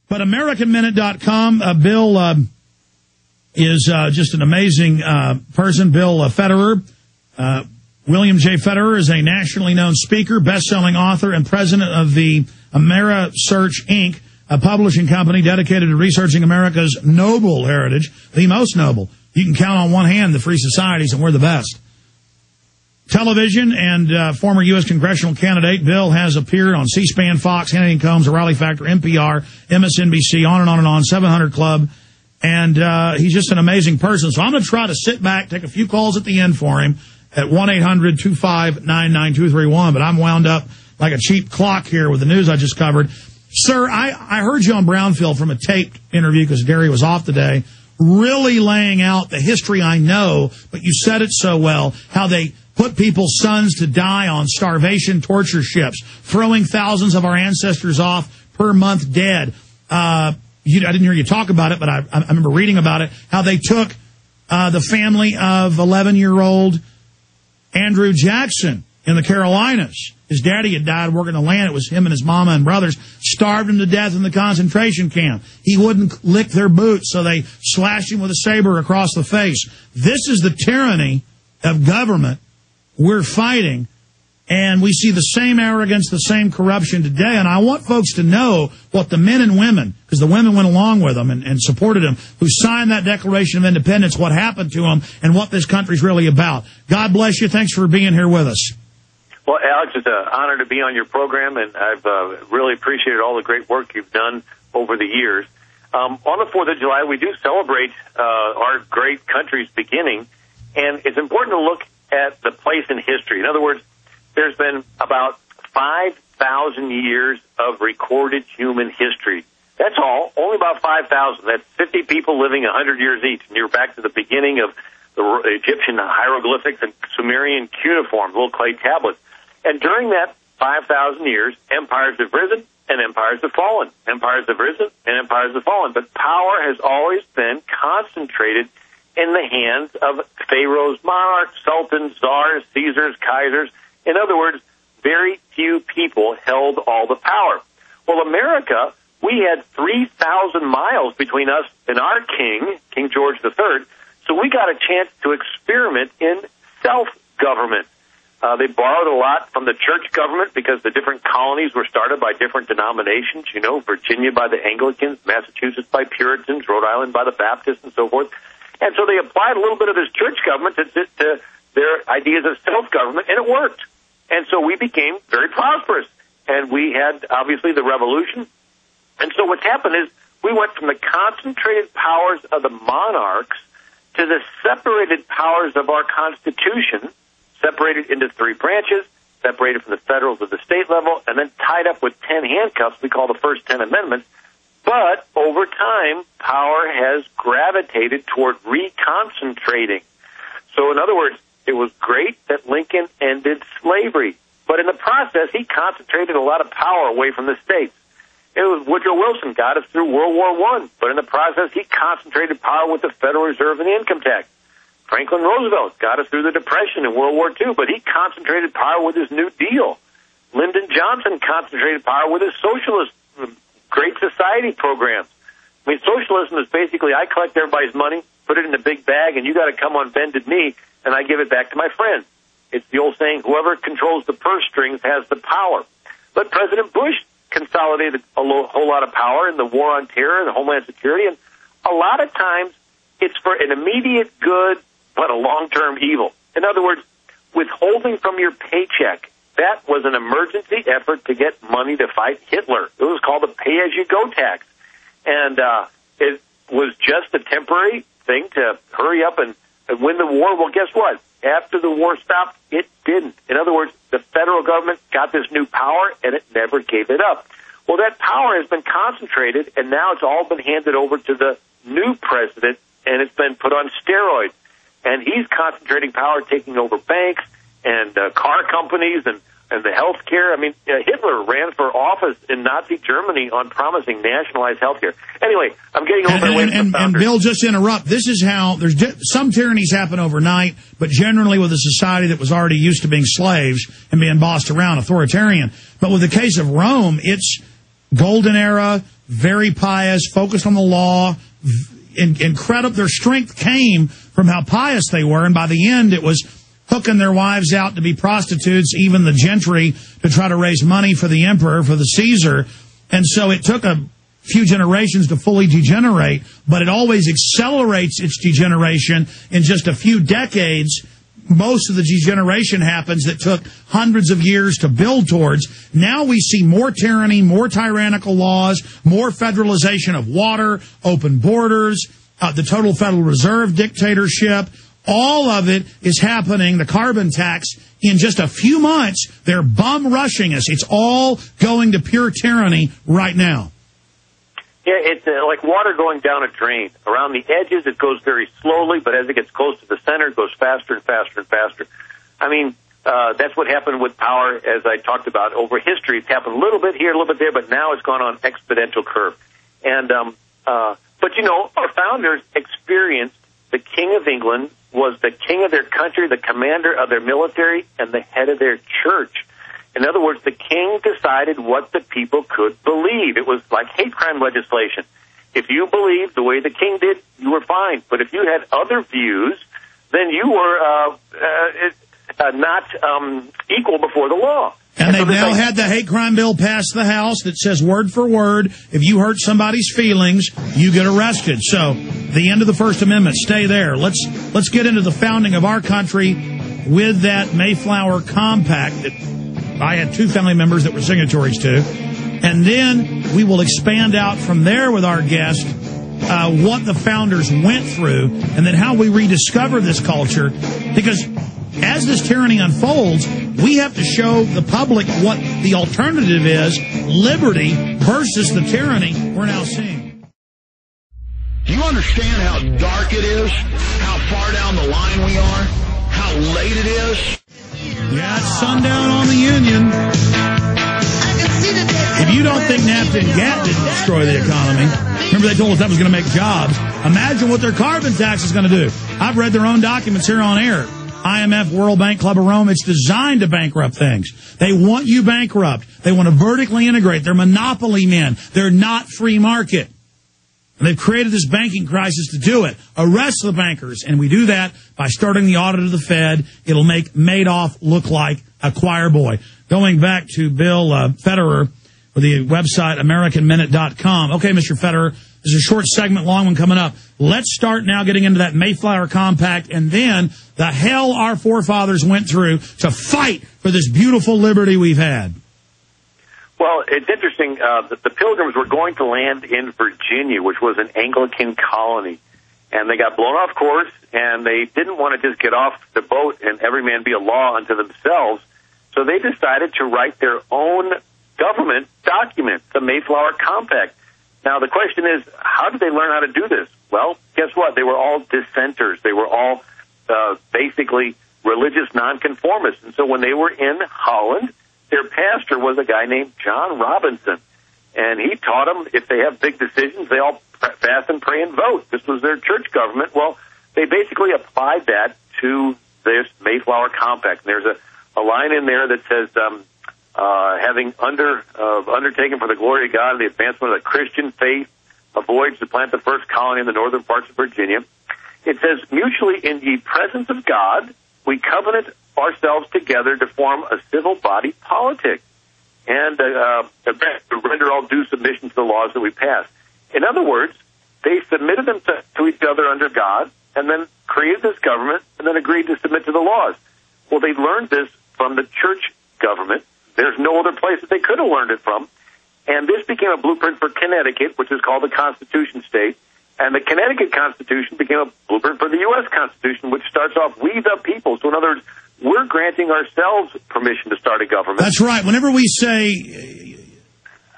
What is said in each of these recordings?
But AmericanMinute.com, Bill is just an amazing person. Bill Federer. William J. Federer is a nationally known speaker, best-selling author, and president of the AmeriSearch, Inc., a publishing company dedicated to researching America's noble heritage, the most noble. You can count on one hand the free societies, and we're the best. Television and former U.S. congressional candidate, Bill has appeared on C-SPAN, Fox, Hannity and Combs, O'Reilly Factor, NPR, MSNBC, on and on, 700 Club. And he's just an amazing person. So I'm going to try to sit back, take a few calls at the end for him at 1-800-259-9231. But I'm wound up like a cheap clock here with the news I just covered. Sir, I heard you on Brownfield from a taped interview because Gary was off today, really laying out the history I know, but you said it so well, how they put people's sons to die on starvation torture ships, throwing thousands of our ancestors off per month dead. I didn't hear you talk about it, but I remember reading about it, how they took the family of 11-year-old Andrew Jackson in the Carolinas. His daddy had died working the land. It was him and his mama and brothers. Starved him to death in the concentration camp. He wouldn't lick their boots, so they slashed him with a saber across the face. This is the tyranny of government we're fighting, and we see the same arrogance, the same corruption today. And I want folks to know what the men and women, because the women went along with them and supported them, who signed that Declaration of Independence, what happened to them, and what this country's really about. God bless you. Thanks for being here with us. Well, Alex, it's an honor to be on your program, and I've really appreciated all the great work you've done over the years. On the 4th of July, we do celebrate our great country's beginning, and it's important to look at the place in history. In other words, there's been about 5,000 years of recorded human history. That's all, only about 5,000. That's 50 people living 100 years each, and you're back to the beginning of the Egyptian hieroglyphics and Sumerian cuneiform, little clay tablets. And during that 5,000 years, empires have risen and empires have fallen. Empires have risen and empires have fallen. But power has always been concentrated in the hands of pharaohs, monarchs, sultans, czars, Caesars, Kaisers. In other words, very few people held all the power. Well, America, we had 3,000 miles between us and our king, King George III, so we got a chance to experiment in self-government. They borrowed a lot from the church government because the different colonies were started by different denominations, you know, Virginia by the Anglicans, Massachusetts by Puritans, Rhode Island by the Baptists, and so forth. And so they applied a little bit of this church government to their ideas of self-government, and it worked. And so we became very prosperous. And we had, obviously, the revolution. And so what's happened is we went from the concentrated powers of the monarchs to the separated powers of our Constitution, separated into 3 branches, separated from the federal to the state level, and then tied up with 10 handcuffs we call the first 10 amendments. But over time, power has gravitated toward reconcentrating. So in other words, it was great that Lincoln ended slavery, but in the process, he concentrated a lot of power away from the states. It was Woodrow Wilson got us through World War I, but in the process, he concentrated power with the Federal Reserve and the income tax. Franklin Roosevelt got us through the Depression and World War II, but he concentrated power with his New Deal. Lyndon Johnson concentrated power with his socialist Great Society programs. I mean, socialism is basically I collect everybody's money, put it in a big bag, and you got to come on bended knee, and I give it back to my friends. It's the old saying, whoever controls the purse strings has the power. But President Bush consolidated a whole lot of power in the war on terror and Homeland Security, and a lot of times it's for an immediate good but a long-term evil. In other words, withholding from your paycheck, that was an emergency effort to get money to fight Hitler. It was called the pay-as-you-go tax. And it was just a temporary thing to hurry up and win the war. Well, guess what? After the war stopped, it didn't. In other words, the federal government got this new power, and it never gave it up. Well, that power has been concentrated, and now it's all been handed over to the new president, and it's been put on steroids. And he's concentrating power, taking over banks and car companies and the health care. I mean, Hitler ran for office in Nazi Germany on promising nationalized health care. Anyway, I'm getting a little bit away from the founders. And Bill, just to interrupt, this is how some tyrannies happen overnight, but generally with a society that was already used to being slaves and being bossed around, authoritarian. But with the case of Rome, it's golden era, very pious, focused on the law, incredible. Their strength came from how pious they were, and by the end it was hooking their wives out to be prostitutes, even the gentry, to try to raise money for the emperor, for the Caesar. And so it took a few generations to fully degenerate, but it always accelerates its degeneration in just a few decades. Most of the degeneration happens that took hundreds of years to build towards. Now we see more tyranny, more tyrannical laws, more federalization of water, open borders, the total Federal Reserve dictatorship. All of it is happening, the carbon tax, in just a few months. They're bum rushing us. It's all going to pure tyranny right now. Yeah, it's like water going down a drain. Around the edges, it goes very slowly, but as it gets close to the center, it goes faster and faster and faster. I mean, that's what happened with power, as I talked about over history. It's happened a little bit here, a little bit there, but now it's gone on exponential curve. And but you know, our founders experienced the King of England was the king of their country, the commander of their military, and the head of their church. In other words, the king decided what the people could believe. It was like hate crime legislation. If you believed the way the king did, you were fine. But if you had other views, then you were not equal before the law. And they've now had the hate crime bill passed the House that says word for word, if you hurt somebody's feelings, you get arrested. So the end of the First Amendment, stay there. Let's get into the founding of our country with that Mayflower Compact that I had two family members that were signatories to. And then we will expand out from there with our guest what the founders went through and then how we rediscover this culture. Because as this tyranny unfolds, we have to show the public what the alternative is, liberty versus the tyranny we're now seeing. Do you understand how dark it is? How far down the line we are? How late it is? Yeah, it's sundown on the Union. If you don't think NAFTA and GATT didn't destroy the economy, remember they told us that was going to make jobs. Imagine what their carbon tax is going to do. I've read their own documents here on air. IMF, World Bank, Club of Rome, it's designed to bankrupt things. They want you bankrupt. They want to vertically integrate. They're monopoly men. They're not free market. And they've created this banking crisis to do it. Arrest the bankers. And we do that by starting the audit of the Fed. It'll make Madoff look like a choir boy. Going back to Bill Federer with the website AmericanMinute.com. Okay, Mr. Federer, there's a short segment, long one coming up. Let's start now getting into that Mayflower Compact and then the hell our forefathers went through to fight for this beautiful liberty we've had. Well, it's interesting. The Pilgrims were going to land in Virginia, which was an Anglican colony, and they got blown off course, and they didn't want to just get off the boat and every man be a law unto themselves, so they decided to write their own government document, the Mayflower Compact. Now, the question is, how did they learn how to do this? Well, guess what? They were all dissenters. They were all basically religious nonconformists, and so when they were in Holland, their pastor was a guy named John Robinson, and he taught them if they have big decisions, they all fast and pray and vote. This was their church government. Well, they basically applied that to this Mayflower Compact. And there's a line in there that says, having undertaken for the glory of God and the advancement of the Christian faith, a voyage to plant the first colony in the northern parts of Virginia. It says, mutually in the presence of God, we covenant ourselves together to form a civil body politic and render all due submission to the laws that we pass. In other words, they submitted themselves to each other under God and then created this government and then agreed to submit to the laws. Well, they learned this from the church government. There's no other place that they could have learned it from. And this became a blueprint for Connecticut, which is called the Constitution State. And the Connecticut Constitution became a blueprint for the U.S. Constitution, which starts off, we the people. So in other words, we're granting ourselves permission to start a government. That's right. Whenever we say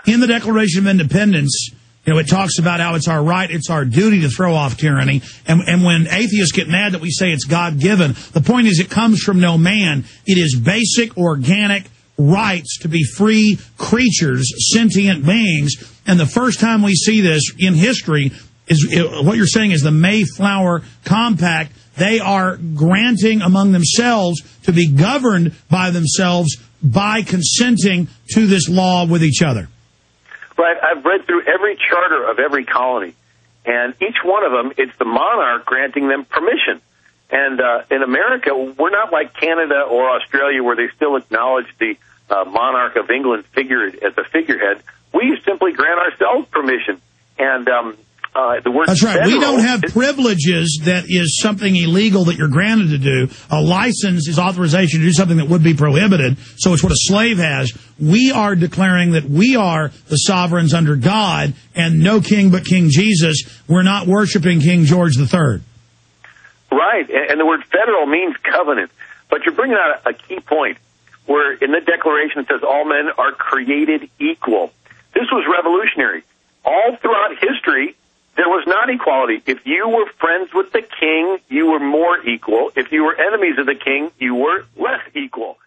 in the Declaration of Independence, you know, it talks about how it's our right, it's our duty to throw off tyranny. And when atheists get mad that we say it's God-given, the point is it comes from no man. It is basic, organic rights to be free creatures, sentient beings. And the first time we see this in history is what you're saying is the Mayflower Compact. They are granting among themselves to be governed by themselves by consenting to this law with each other. but I've read through every charter of every colony, and each one of them, it's the monarch granting them permission. And in America, we're not like Canada or Australia where they still acknowledge the monarch of England figure as the figurehead. We simply grant ourselves permission. And the word That's right. federal, We don't have privileges that is something illegal that you're granted to do. A license is authorization to do something that would be prohibited. So it's what a slave has. We are declaring that we are the sovereigns under God and no king but King Jesus. We're not worshiping King George III. Right. And the word federal means covenant. But you're bringing out a key point where in the Declaration it says all men are created equal. This was revolutionary. All throughout history, there was not equality. If you were friends with the king, you were more equal. If you were enemies of the king, you were less equal.